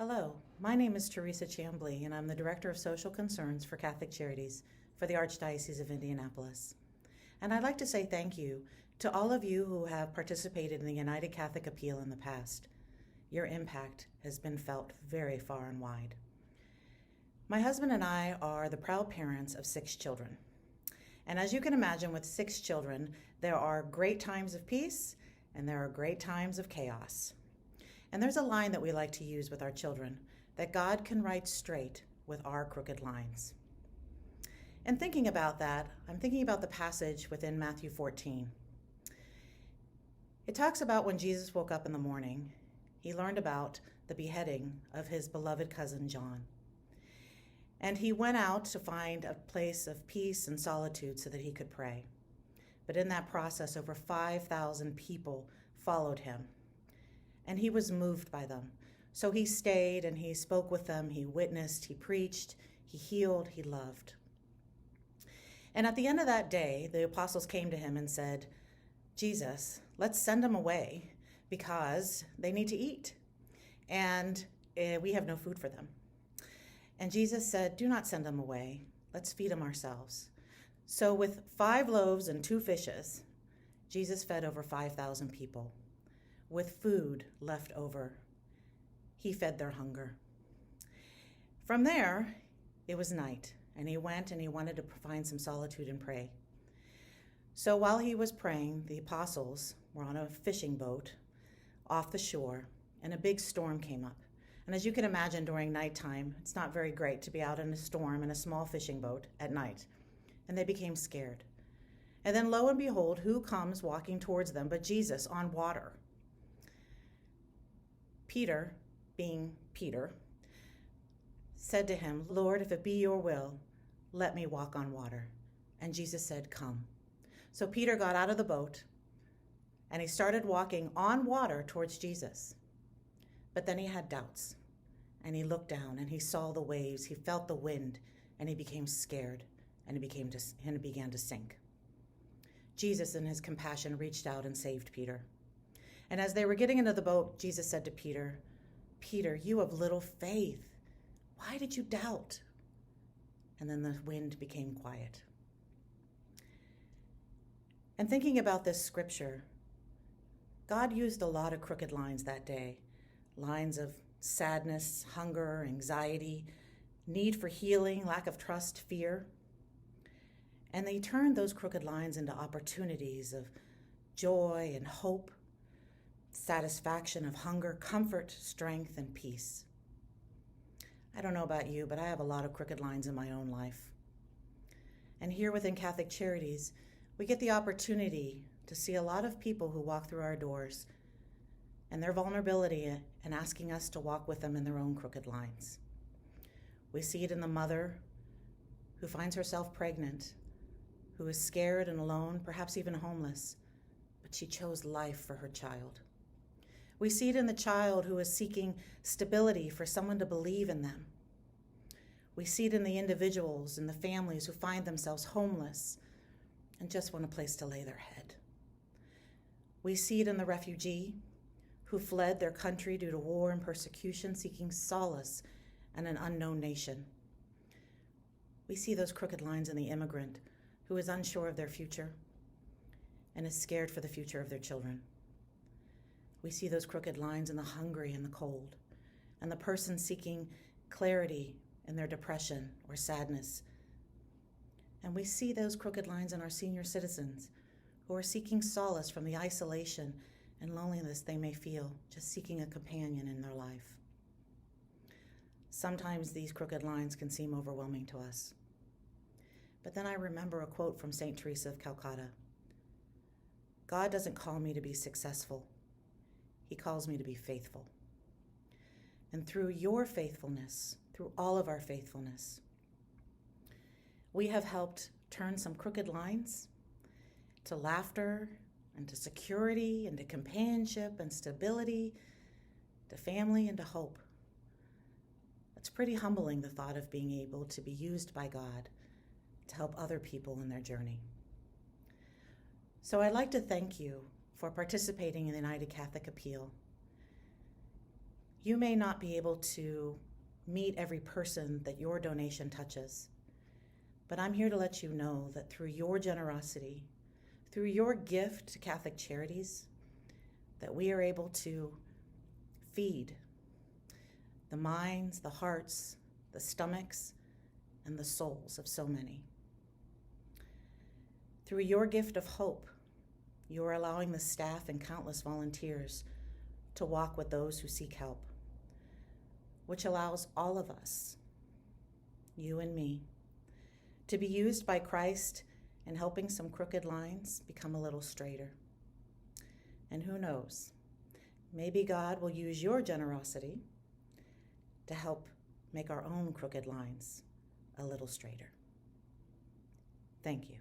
Hello, my name is Theresa Chamblee, and I'm the Director of Social Concerns for Catholic Charities for the Archdiocese of Indianapolis. And I'd like to say thank you to all of you who have participated in the United Catholic Appeal in the past. Your impact has been felt very far and wide. My husband and I are the proud parents of 6 children. And as you can imagine, with 6 children, there are great times of peace and there are great times of chaos. And there's a line that we like to use with our children, that God can write straight with our crooked lines. And thinking about that, I'm thinking about the passage within Matthew 14. It talks about when Jesus woke up in the morning, he learned about the beheading of his beloved cousin John. And he went out to find a place of peace and solitude so that he could pray. But in that process, over 5,000 people followed him. And he was moved by them. So he stayed and he spoke with them, he witnessed, he preached, he healed, he loved. And at the end of that day, the apostles came to him and said, Jesus, let's send them away because they need to eat. And we have no food for them. And Jesus said, do not send them away. Let's feed them ourselves. So with 5 loaves and 2 fishes, Jesus fed over 5,000 people. With food left over, he fed their hunger. From there, it was night, and he went and he wanted to find some solitude and pray. So while he was praying, the apostles were on a fishing boat off the shore, and a big storm came up. And as you can imagine, during nighttime, it's not very great to be out in a storm in a small fishing boat at night. And they became scared. And then lo and behold, who comes walking towards them but Jesus on water? Peter, being Peter, said to him, Lord, if it be your will, let me walk on water. And Jesus said, come. So Peter got out of the boat and he started walking on water towards Jesus. But then he had doubts and he looked down and he saw the waves, he felt the wind, and he became scared and he began to sink. Jesus, in his compassion, reached out and saved Peter. And as they were getting into the boat, Jesus said to Peter, Peter, you have little faith. Why did you doubt? And then the wind became quiet. And thinking about this scripture, God used a lot of crooked lines that day. Lines of sadness, hunger, anxiety, need for healing, lack of trust, fear. And they turned those crooked lines into opportunities of joy and hope, satisfaction of hunger, comfort, strength, and peace. I don't know about you, but I have a lot of crooked lines in my own life. And here within Catholic Charities, we get the opportunity to see a lot of people who walk through our doors and their vulnerability and asking us to walk with them in their own crooked lines. We see it in the mother who finds herself pregnant, who is scared and alone, perhaps even homeless, but she chose life for her child. We see it in the child who is seeking stability for someone to believe in them. We see it in the individuals and the families who find themselves homeless and just want a place to lay their head. We see it in the refugee who fled their country due to war and persecution, seeking solace in an unknown nation. We see those crooked lines in the immigrant who is unsure of their future and is scared for the future of their children. We see those crooked lines in the hungry and the cold, and the person seeking clarity in their depression or sadness. And we see those crooked lines in our senior citizens who are seeking solace from the isolation and loneliness they may feel, just seeking a companion in their life. Sometimes these crooked lines can seem overwhelming to us. But then I remember a quote from St. Theresa of Calcutta. God doesn't call me to be successful. He calls me to be faithful. And through your faithfulness, through all of our faithfulness, we have helped turn some crooked lines to laughter and to security and to companionship and stability, to family and to hope. It's pretty humbling, the thought of being able to be used by God to help other people in their journey. So I'd like to thank you for participating in the United Catholic Appeal. You may not be able to meet every person that your donation touches, but I'm here to let you know that through your generosity, through your gift to Catholic Charities, that we are able to feed the minds, the hearts, the stomachs, and the souls of so many. Through your gift of hope, you are allowing the staff and countless volunteers to walk with those who seek help, which allows all of us, you and me, to be used by Christ in helping some crooked lines become a little straighter. And who knows, maybe God will use your generosity to help make our own crooked lines a little straighter. Thank you.